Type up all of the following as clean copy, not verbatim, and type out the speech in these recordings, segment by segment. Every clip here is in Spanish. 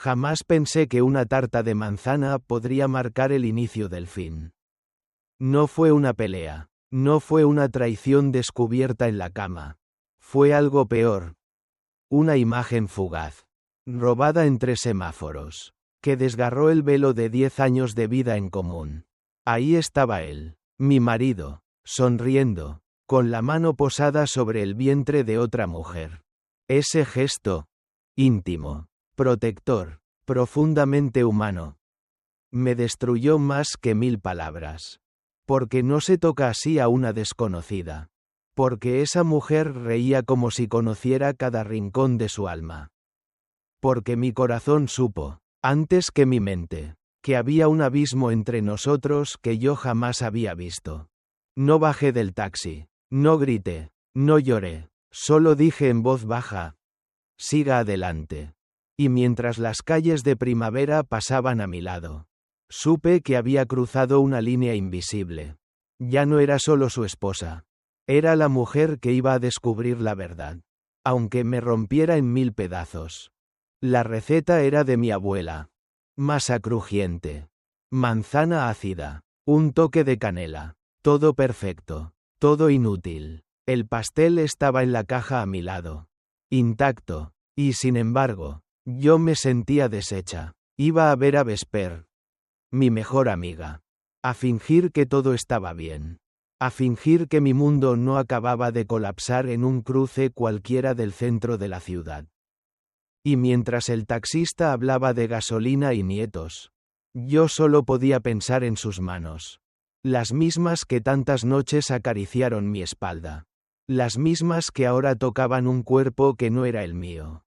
Jamás pensé que una tarta de manzana podría marcar el inicio del fin. No fue una pelea. No fue una traición descubierta en la cama. Fue algo peor. Una imagen fugaz. Robada entre semáforos. Que desgarró el velo de 10 años de vida en común. Ahí estaba él, mi marido, sonriendo, con la mano posada sobre el vientre de otra mujer. Ese gesto, íntimo, protector, profundamente humano, me destruyó más que 1000 palabras. Porque no se toca así a una desconocida. Porque esa mujer reía como si conociera cada rincón de su alma. Porque mi corazón supo, antes que mi mente, que había un abismo entre nosotros que yo jamás había visto. No bajé del taxi, no grité, no lloré, solo dije en voz baja: siga adelante. Y mientras las calles de primavera pasaban a mi lado, supe que había cruzado una línea invisible. Ya no era solo su esposa. Era la mujer que iba a descubrir la verdad. Aunque me rompiera en 1000 pedazos. La receta era de mi abuela. Masa crujiente. Manzana ácida. Un toque de canela. Todo perfecto. Todo inútil. El pastel estaba en la caja a mi lado. Intacto. Y sin embargo, yo me sentía deshecha. Iba a ver a Vesper, mi mejor amiga. A fingir que todo estaba bien. A fingir que mi mundo no acababa de colapsar en un cruce cualquiera del centro de la ciudad. Y mientras el taxista hablaba de gasolina y nietos, yo solo podía pensar en sus manos. Las mismas que tantas noches acariciaron mi espalda. Las mismas que ahora tocaban un cuerpo que no era el mío.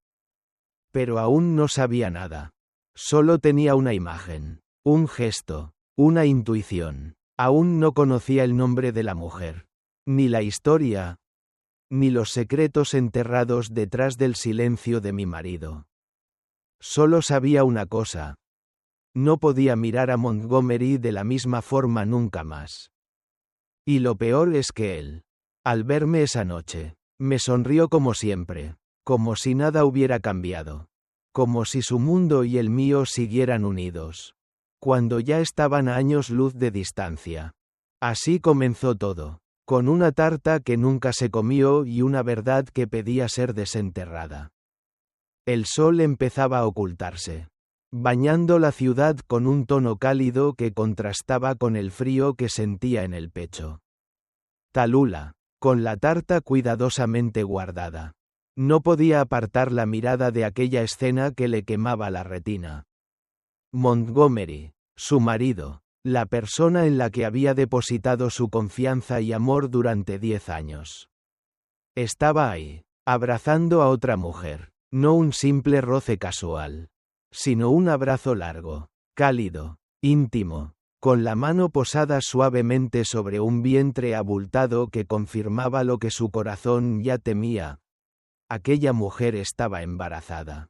Pero aún no sabía nada. Solo tenía una imagen, un gesto, una intuición. Aún no conocía el nombre de la mujer, ni la historia, ni los secretos enterrados detrás del silencio de mi marido. Solo sabía una cosa. No podía mirar a Montgomery de la misma forma nunca más. Y lo peor es que él, al verme esa noche, me sonrió como siempre, como si nada hubiera cambiado, como si su mundo y el mío siguieran unidos, cuando ya estaban a años luz de distancia. Así comenzó todo, con una tarta que nunca se comió y una verdad que pedía ser desenterrada. El sol empezaba a ocultarse, bañando la ciudad con un tono cálido que contrastaba con el frío que sentía en el pecho. Tallulah, con la tarta cuidadosamente guardada, no podía apartar la mirada de aquella escena que le quemaba la retina. Montgomery, su marido, la persona en la que había depositado su confianza y amor durante 10 años. Estaba ahí, abrazando a otra mujer, no un simple roce casual, sino un abrazo largo, cálido, íntimo, con la mano posada suavemente sobre un vientre abultado que confirmaba lo que su corazón ya temía. Aquella mujer estaba embarazada.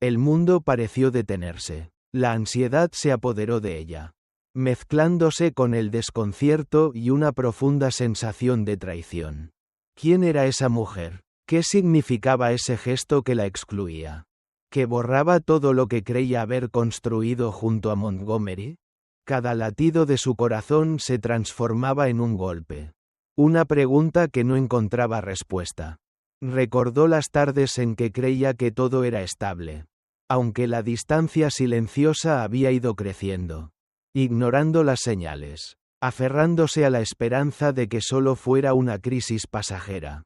El mundo pareció detenerse. La ansiedad se apoderó de ella, mezclándose con el desconcierto y una profunda sensación de traición. ¿Quién era esa mujer? ¿Qué significaba ese gesto que la excluía? ¿Que borraba todo lo que creía haber construido junto a Montgomery? Cada latido de su corazón se transformaba en un golpe. Una pregunta que no encontraba respuesta. Recordó las tardes en que creía que todo era estable, aunque la distancia silenciosa había ido creciendo, ignorando las señales, aferrándose a la esperanza de que solo fuera una crisis pasajera.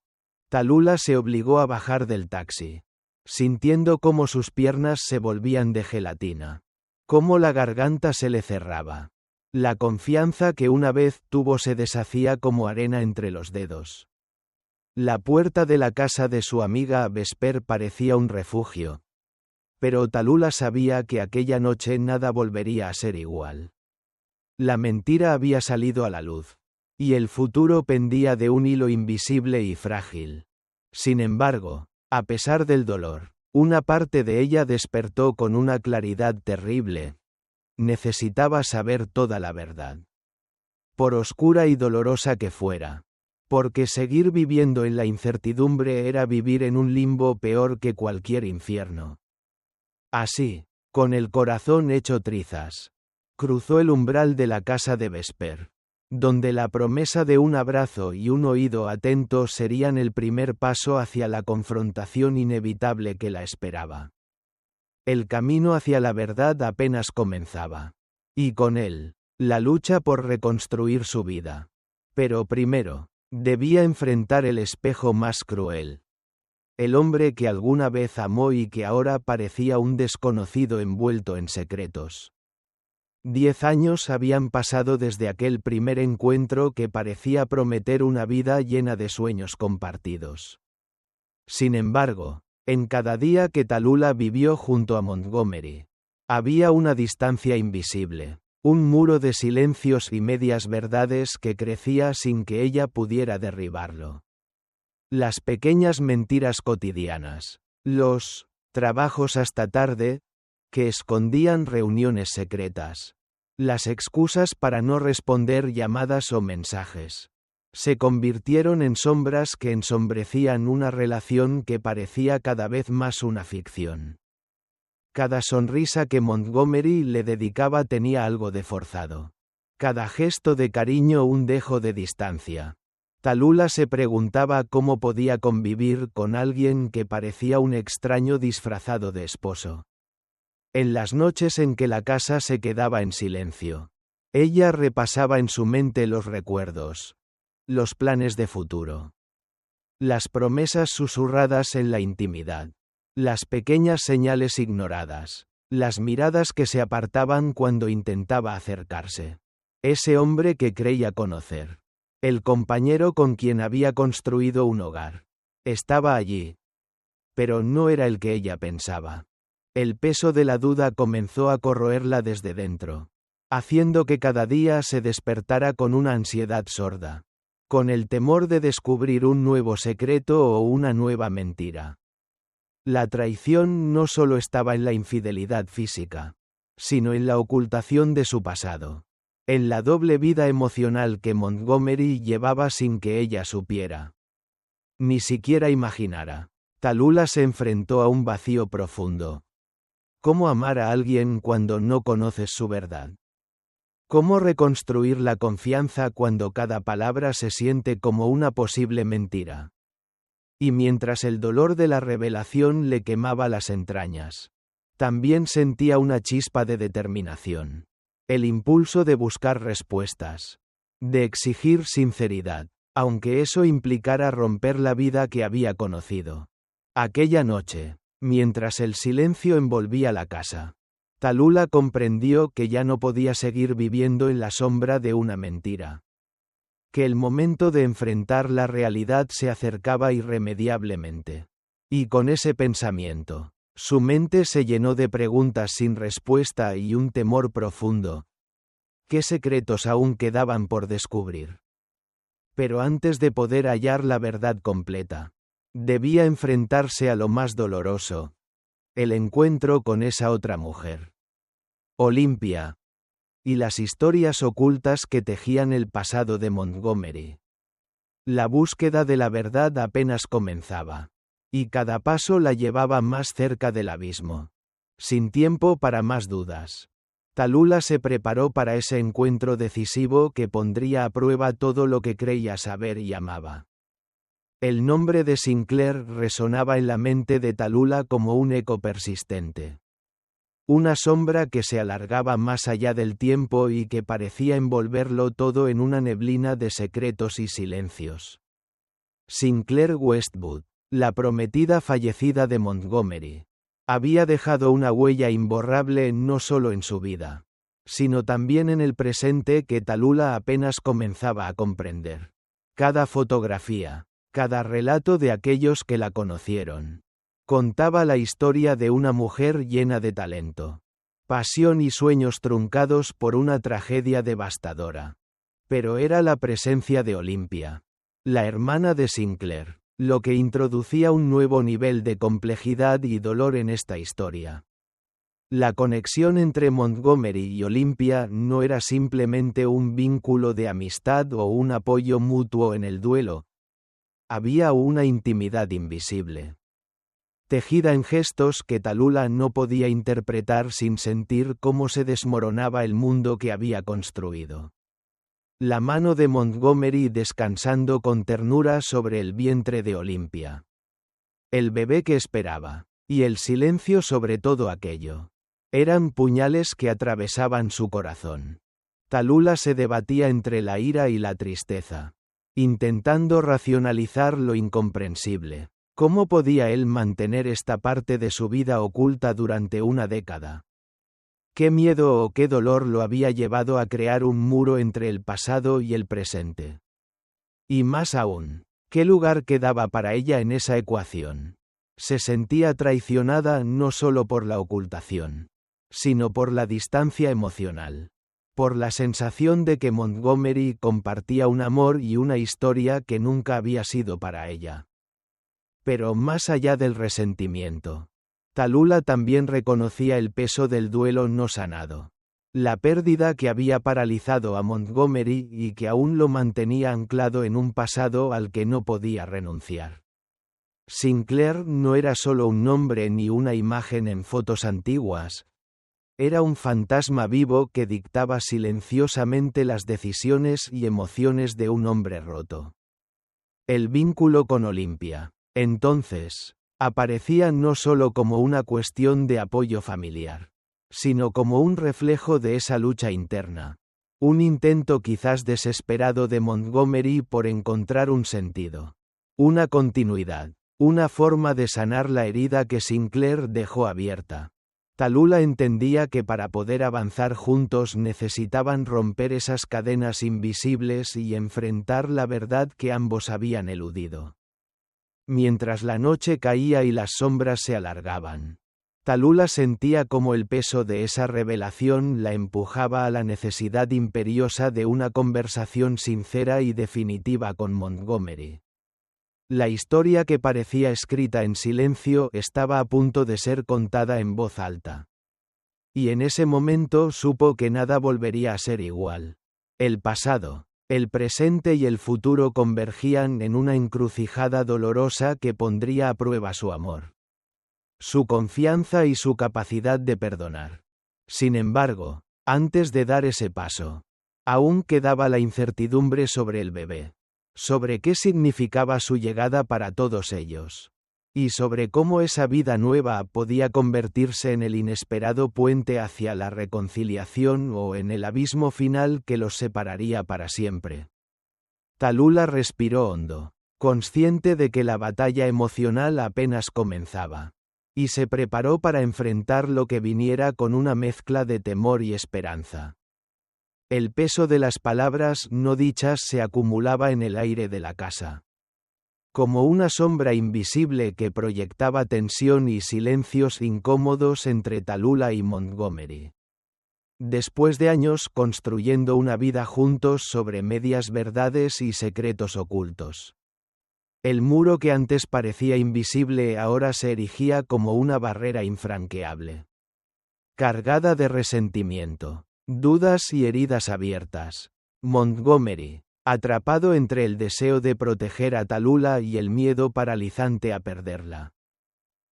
Tallulah se obligó a bajar del taxi, sintiendo cómo sus piernas se volvían de gelatina, cómo la garganta se le cerraba. La confianza que una vez tuvo se deshacía como arena entre los dedos. La puerta de la casa de su amiga Vesper parecía un refugio. Pero Tallulah sabía que aquella noche nada volvería a ser igual. La mentira había salido a la luz, y el futuro pendía de un hilo invisible y frágil. Sin embargo, a pesar del dolor, una parte de ella despertó con una claridad terrible. Necesitaba saber toda la verdad. Por oscura y dolorosa que fuera. Porque seguir viviendo en la incertidumbre era vivir en un limbo peor que cualquier infierno. Así, con el corazón hecho trizas, cruzó el umbral de la casa de Vesper, donde la promesa de un abrazo y un oído atento serían el primer paso hacia la confrontación inevitable que la esperaba. El camino hacia la verdad apenas comenzaba. Y con él, la lucha por reconstruir su vida. Pero primero, debía enfrentar el espejo más cruel. El hombre que alguna vez amó y que ahora parecía un desconocido envuelto en secretos. 10 años habían pasado desde aquel primer encuentro que parecía prometer una vida llena de sueños compartidos. Sin embargo, en cada día que Tallulah vivió junto a Montgomery, había una distancia invisible, un muro de silencios y medias verdades que crecía sin que ella pudiera derribarlo. Las pequeñas mentiras cotidianas, los trabajos hasta tarde, que escondían reuniones secretas, las excusas para no responder llamadas o mensajes, se convirtieron en sombras que ensombrecían una relación que parecía cada vez más una ficción. Cada sonrisa que Montgomery le dedicaba tenía algo de forzado. Cada gesto de cariño un dejo de distancia. Tallulah se preguntaba cómo podía convivir con alguien que parecía un extraño disfrazado de esposo. En las noches en que la casa se quedaba en silencio, ella repasaba en su mente los recuerdos, los planes de futuro, las promesas susurradas en la intimidad, las pequeñas señales ignoradas, las miradas que se apartaban cuando intentaba acercarse. Ese hombre que creía conocer, el compañero con quien había construido un hogar, estaba allí. Pero no era el que ella pensaba. El peso de la duda comenzó a corroerla desde dentro, haciendo que cada día se despertara con una ansiedad sorda, con el temor de descubrir un nuevo secreto o una nueva mentira. La traición no solo estaba en la infidelidad física, sino en la ocultación de su pasado, en la doble vida emocional que Montgomery llevaba sin que ella supiera. Ni siquiera imaginara. Tallulah se enfrentó a un vacío profundo. ¿Cómo amar a alguien cuando no conoces su verdad? ¿Cómo reconstruir la confianza cuando cada palabra se siente como una posible mentira? Y mientras el dolor de la revelación le quemaba las entrañas, también sentía una chispa de determinación, el impulso de buscar respuestas, de exigir sinceridad, aunque eso implicara romper la vida que había conocido. Aquella noche, mientras el silencio envolvía la casa, Tallulah comprendió que ya no podía seguir viviendo en la sombra de una mentira. Que el momento de enfrentar la realidad se acercaba irremediablemente. Y con ese pensamiento, su mente se llenó de preguntas sin respuesta y un temor profundo. ¿Qué secretos aún quedaban por descubrir? Pero antes de poder hallar la verdad completa, debía enfrentarse a lo más doloroso: el encuentro con esa otra mujer. Olympia. Y las historias ocultas que tejían el pasado de Montgomery. La búsqueda de la verdad apenas comenzaba, y cada paso la llevaba más cerca del abismo. Sin tiempo para más dudas, Tallulah se preparó para ese encuentro decisivo que pondría a prueba todo lo que creía saber y amaba. El nombre de Sinclair resonaba en la mente de Tallulah como un eco persistente. Una sombra que se alargaba más allá del tiempo y que parecía envolverlo todo en una neblina de secretos y silencios. Sinclair Westwood, la prometida fallecida de Montgomery, había dejado una huella imborrable no solo en su vida, sino también en el presente que Tallulah apenas comenzaba a comprender. Cada fotografía, cada relato de aquellos que la conocieron, contaba la historia de una mujer llena de talento, pasión y sueños truncados por una tragedia devastadora. Pero era la presencia de Olympia, la hermana de Sinclair, lo que introducía un nuevo nivel de complejidad y dolor en esta historia. La conexión entre Montgomery y Olympia no era simplemente un vínculo de amistad o un apoyo mutuo en el duelo. Había una intimidad invisible. tejida en gestos que Tallulah no podía interpretar sin sentir cómo se desmoronaba el mundo que había construido. La mano de Montgomery descansando con ternura sobre el vientre de Olympia. El bebé que esperaba. Y el silencio sobre todo aquello. Eran puñales que atravesaban su corazón. Tallulah se debatía entre la ira y la tristeza, intentando racionalizar lo incomprensible. ¿Cómo podía él mantener esta parte de su vida oculta durante una década? ¿Qué miedo o qué dolor lo había llevado a crear un muro entre el pasado y el presente? Y más aún, ¿qué lugar quedaba para ella en esa ecuación? Se sentía traicionada no solo por la ocultación, sino por la distancia emocional, por la sensación de que Montgomery compartía un amor y una historia que nunca había sido para ella. Pero más allá del resentimiento, Tallulah también reconocía el peso del duelo no sanado, la pérdida que había paralizado a Montgomery y que aún lo mantenía anclado en un pasado al que no podía renunciar. Sinclair no era solo un nombre ni una imagen en fotos antiguas. Era un fantasma vivo que dictaba silenciosamente las decisiones y emociones de un hombre roto. El vínculo con Olympia, entonces, aparecía no solo como una cuestión de apoyo familiar, sino como un reflejo de esa lucha interna, un intento quizás desesperado de Montgomery por encontrar un sentido, una continuidad. Una forma de sanar la herida que Sinclair dejó abierta. Tallulah entendía que para poder avanzar juntos necesitaban romper esas cadenas invisibles y enfrentar la verdad que ambos habían eludido. Mientras la noche caía y las sombras se alargaban, Tallulah sentía como el peso de esa revelación la empujaba a la necesidad imperiosa de una conversación sincera y definitiva con Montgomery. La historia que parecía escrita en silencio estaba a punto de ser contada en voz alta. Y en ese momento supo que nada volvería a ser igual. El pasado, el presente y el futuro convergían en una encrucijada dolorosa que pondría a prueba su amor, su confianza y su capacidad de perdonar. Sin embargo, antes de dar ese paso, aún quedaba la incertidumbre sobre el bebé. Sobre qué significaba su llegada para todos ellos, y sobre cómo esa vida nueva podía convertirse en el inesperado puente hacia la reconciliación o en el abismo final que los separaría para siempre. Tallulah respiró hondo, consciente de que la batalla emocional apenas comenzaba, y se preparó para enfrentar lo que viniera con una mezcla de temor y esperanza. El peso de las palabras no dichas se acumulaba en el aire de la casa, como una sombra invisible que proyectaba tensión y silencios incómodos entre Tallulah y Montgomery. Después de años construyendo una vida juntos sobre medias verdades y secretos ocultos, el muro que antes parecía invisible ahora se erigía como una barrera infranqueable, cargada de resentimiento, dudas y heridas abiertas. Montgomery, atrapado entre el deseo de proteger a Tallulah y el miedo paralizante a perderla,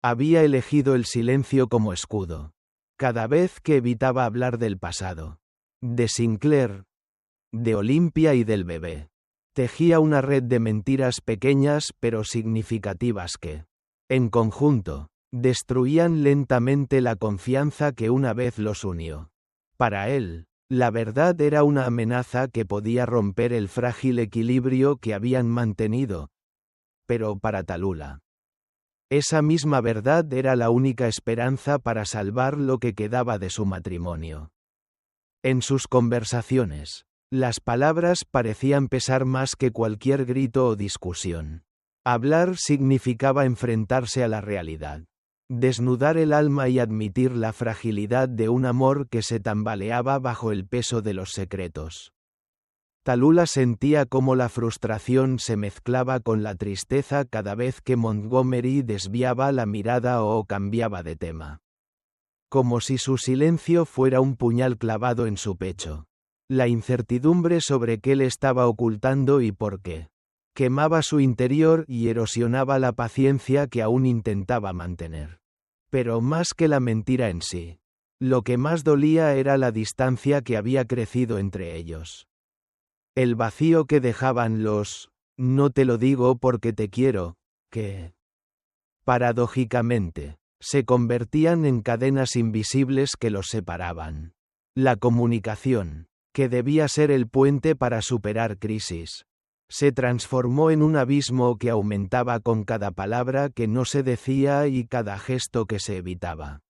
había elegido el silencio como escudo. Cada vez que evitaba hablar del pasado, de Sinclair, de Olympia y del bebé, tejía una red de mentiras pequeñas pero significativas que, en conjunto, destruían lentamente la confianza que una vez los unió. Para él, la verdad era una amenaza que podía romper el frágil equilibrio que habían mantenido. Pero para Tallulah, esa misma verdad era la única esperanza para salvar lo que quedaba de su matrimonio. En sus conversaciones, las palabras parecían pesar más que cualquier grito o discusión. Hablar significaba enfrentarse a la realidad, desnudar el alma y admitir la fragilidad de un amor que se tambaleaba bajo el peso de los secretos. Tallulah sentía cómo la frustración se mezclaba con la tristeza cada vez que Montgomery desviaba la mirada o cambiaba de tema. Como si su silencio fuera un puñal clavado en su pecho. La incertidumbre sobre qué le estaba ocultando y por qué. Quemaba su interior y erosionaba la paciencia que aún intentaba mantener. Pero más que la mentira en sí, lo que más dolía era la distancia que había crecido entre ellos. El vacío que dejaban los «no te lo digo porque te quiero», que, paradójicamente, se convertían en cadenas invisibles que los separaban. La comunicación, que debía ser el puente para superar crisis, se transformó en un abismo que aumentaba con cada palabra que no se decía y cada gesto que se evitaba.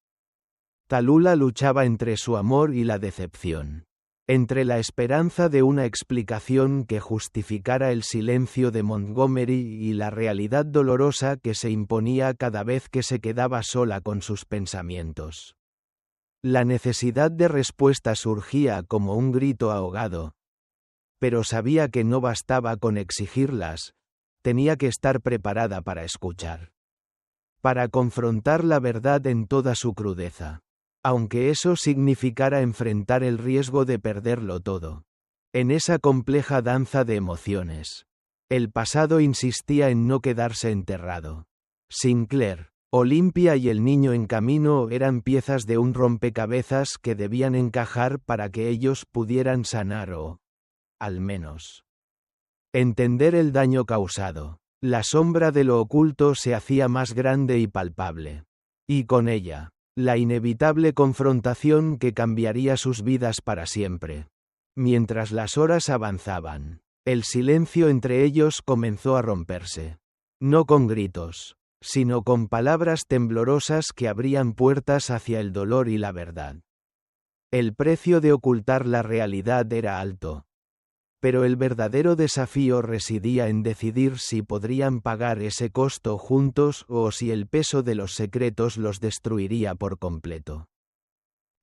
Tallulah luchaba entre su amor y la decepción, entre la esperanza de una explicación que justificara el silencio de Montgomery y la realidad dolorosa que se imponía cada vez que se quedaba sola con sus pensamientos. La necesidad de respuesta surgía como un grito ahogado, pero sabía que no bastaba con exigirlas, tenía que estar preparada para escuchar, para confrontar la verdad en toda su crudeza, aunque eso significara enfrentar el riesgo de perderlo todo. En esa compleja danza de emociones, el pasado insistía en no quedarse enterrado. Sinclair, Olympia y el niño en camino eran piezas de un rompecabezas que debían encajar para que ellos pudieran sanar o, al menos, entender el daño causado. La sombra de lo oculto se hacía más grande y palpable. Y con ella, la inevitable confrontación que cambiaría sus vidas para siempre. Mientras las horas avanzaban, el silencio entre ellos comenzó a romperse. No con gritos, sino con palabras temblorosas que abrían puertas hacia el dolor y la verdad. El precio de ocultar la realidad era alto. Pero el verdadero desafío residía en decidir si podrían pagar ese costo juntos o si el peso de los secretos los destruiría por completo.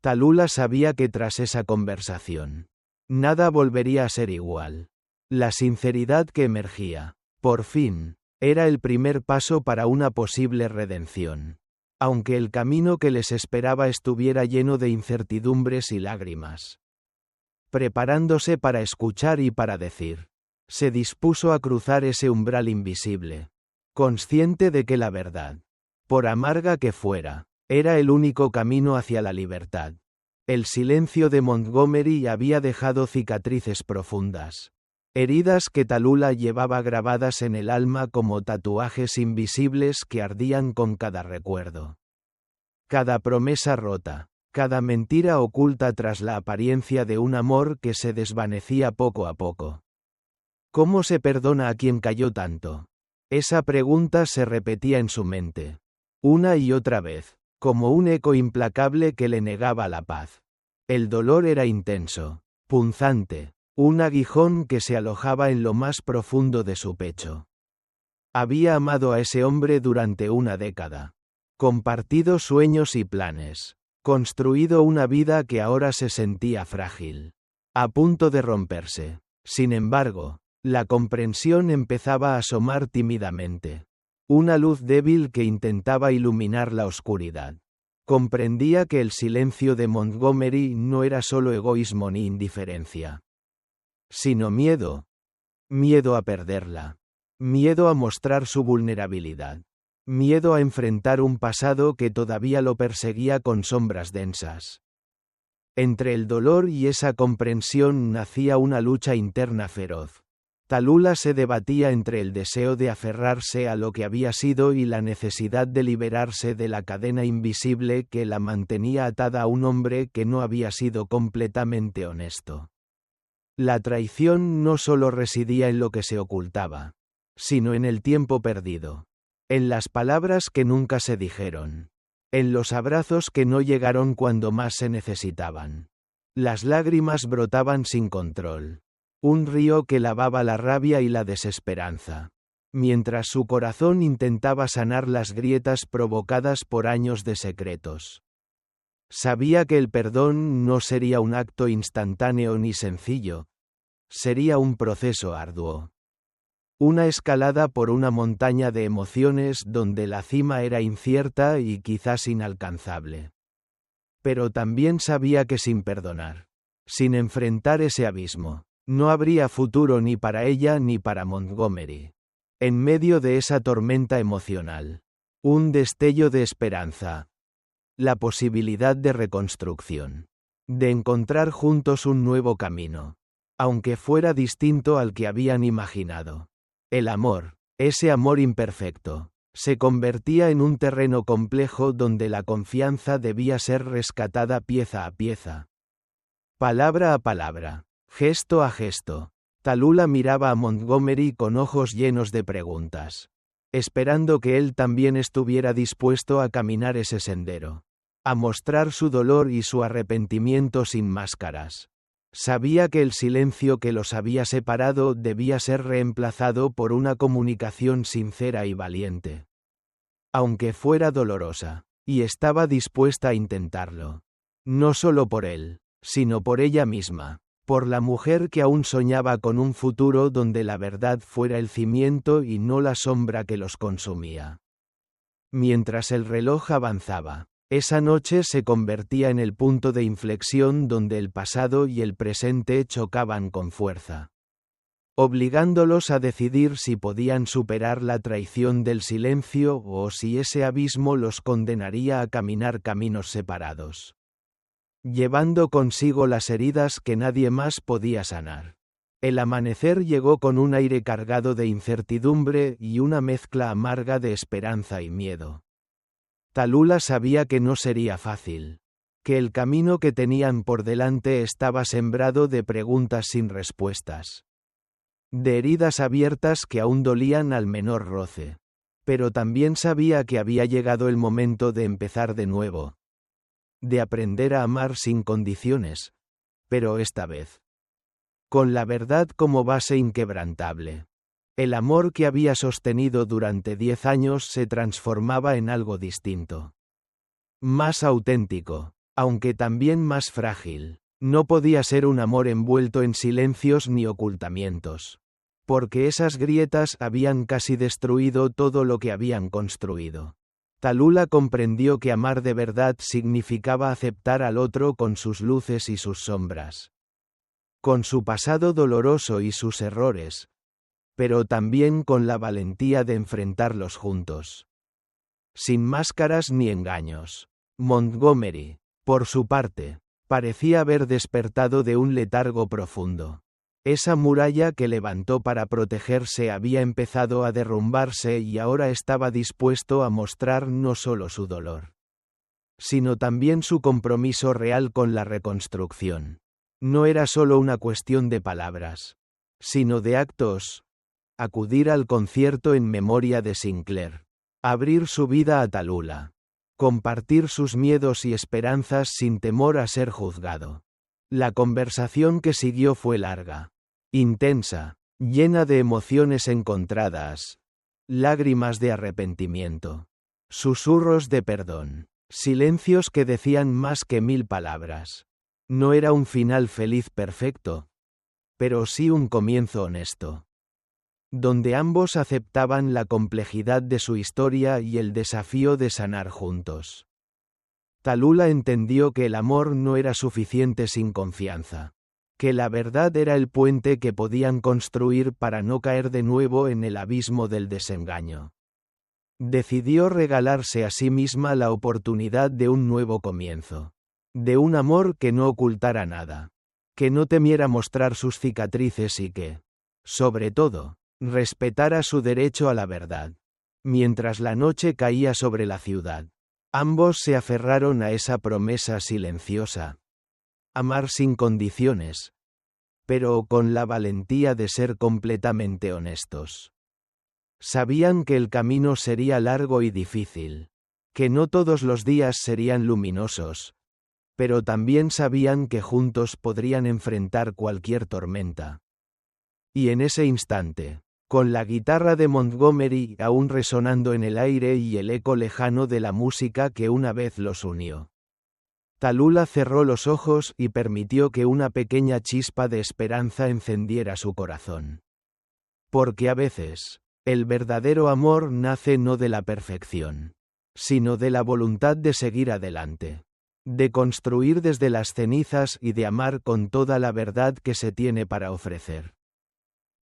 Tallulah sabía que tras esa conversación, nada volvería a ser igual. La sinceridad que emergía, por fin, era el primer paso para una posible redención, aunque el camino que les esperaba estuviera lleno de incertidumbres y lágrimas. Preparándose para escuchar y para decir, se dispuso a cruzar ese umbral invisible, consciente de que la verdad, por amarga que fuera, era el único camino hacia la libertad. El silencio de Montgomery había dejado cicatrices profundas, heridas que Tallulah llevaba grabadas en el alma como tatuajes invisibles que ardían con cada recuerdo. Cada promesa rota, cada mentira oculta tras la apariencia de un amor que se desvanecía poco a poco. ¿Cómo se perdona a quien cayó tanto? Esa pregunta se repetía en su mente, una y otra vez, como un eco implacable que le negaba la paz. El dolor era intenso, punzante, un aguijón que se alojaba en lo más profundo de su pecho. Había amado a ese hombre durante una década, compartido sueños y planes, construido una vida que ahora se sentía frágil, a punto de romperse. Sin embargo, la comprensión empezaba a asomar tímidamente. Una luz débil que intentaba iluminar la oscuridad. Comprendía que el silencio de Montgomery no era solo egoísmo ni indiferencia, sino miedo. Miedo a perderla. Miedo a mostrar su vulnerabilidad. Miedo a enfrentar un pasado que todavía lo perseguía con sombras densas. Entre el dolor y esa comprensión nacía una lucha interna feroz. Tallulah se debatía entre el deseo de aferrarse a lo que había sido y la necesidad de liberarse de la cadena invisible que la mantenía atada a un hombre que no había sido completamente honesto. La traición no solo residía en lo que se ocultaba, sino en el tiempo perdido, en las palabras que nunca se dijeron, en los abrazos que no llegaron cuando más se necesitaban. Las lágrimas brotaban sin control. Un río que lavaba la rabia y la desesperanza, mientras su corazón intentaba sanar las grietas provocadas por años de secretos. Sabía que el perdón no sería un acto instantáneo ni sencillo, sería un proceso arduo. Una escalada por una montaña de emociones donde la cima era incierta y quizás inalcanzable. Pero también sabía que sin perdonar, sin enfrentar ese abismo, no habría futuro ni para ella ni para Montgomery. En medio de esa tormenta emocional, un destello de esperanza. La posibilidad de reconstrucción. De encontrar juntos un nuevo camino. Aunque fuera distinto al que habían imaginado. El amor, ese amor imperfecto, se convertía en un terreno complejo donde la confianza debía ser rescatada pieza a pieza. Palabra a palabra, gesto a gesto. Tallulah miraba a Montgomery con ojos llenos de preguntas, esperando que él también estuviera dispuesto a caminar ese sendero, a mostrar su dolor y su arrepentimiento sin máscaras. Sabía que el silencio que los había separado debía ser reemplazado por una comunicación sincera y valiente. Aunque fuera dolorosa, y estaba dispuesta a intentarlo. No solo por él, sino por ella misma, por la mujer que aún soñaba con un futuro donde la verdad fuera el cimiento y no la sombra que los consumía. Mientras el reloj avanzaba, esa noche se convertía en el punto de inflexión donde el pasado y el presente chocaban con fuerza, obligándolos a decidir si podían superar la traición del silencio o si ese abismo los condenaría a caminar caminos separados, llevando consigo las heridas que nadie más podía sanar. El amanecer llegó con un aire cargado de incertidumbre y una mezcla amarga de esperanza y miedo. Tallulah sabía que no sería fácil, que el camino que tenían por delante estaba sembrado de preguntas sin respuestas, de heridas abiertas que aún dolían al menor roce, pero también sabía que había llegado el momento de empezar de nuevo, de aprender a amar sin condiciones, pero esta vez, con la verdad como base inquebrantable. El amor que había sostenido durante 10 años se transformaba en algo distinto. Más auténtico, aunque también más frágil. No podía ser un amor envuelto en silencios ni ocultamientos. Porque esas grietas habían casi destruido todo lo que habían construido. Tallulah comprendió que amar de verdad significaba aceptar al otro con sus luces y sus sombras. Con su pasado doloroso y sus errores, pero también con la valentía de enfrentarlos juntos. Sin máscaras ni engaños. Montgomery, por su parte, parecía haber despertado de un letargo profundo. Esa muralla que levantó para protegerse había empezado a derrumbarse y ahora estaba dispuesto a mostrar no solo su dolor, sino también su compromiso real con la reconstrucción. No era solo una cuestión de palabras, sino de actos. Acudir al concierto en memoria de Sinclair. Abrir su vida a Tallulah. Compartir sus miedos y esperanzas sin temor a ser juzgado. La conversación que siguió fue larga, intensa, llena de emociones encontradas, lágrimas de arrepentimiento, susurros de perdón, silencios que decían más que 1000 palabras. No era un final feliz perfecto, pero sí un comienzo honesto, donde ambos aceptaban la complejidad de su historia y el desafío de sanar juntos. Tallulah entendió que el amor no era suficiente sin confianza, que la verdad era el puente que podían construir para no caer de nuevo en el abismo del desengaño. Decidió regalarse a sí misma la oportunidad de un nuevo comienzo, de un amor que no ocultara nada, que no temiera mostrar sus cicatrices y que, sobre todo, respetara su derecho a la verdad. Mientras la noche caía sobre la ciudad, ambos se aferraron a esa promesa silenciosa. Amar sin condiciones, pero con la valentía de ser completamente honestos. Sabían que el camino sería largo y difícil, que no todos los días serían luminosos, pero también sabían que juntos podrían enfrentar cualquier tormenta. Y en ese instante, con la guitarra de Montgomery aún resonando en el aire y el eco lejano de la música que una vez los unió, Tallulah cerró los ojos y permitió que una pequeña chispa de esperanza encendiera su corazón. Porque a veces, el verdadero amor nace no de la perfección, sino de la voluntad de seguir adelante, de construir desde las cenizas y de amar con toda la verdad que se tiene para ofrecer.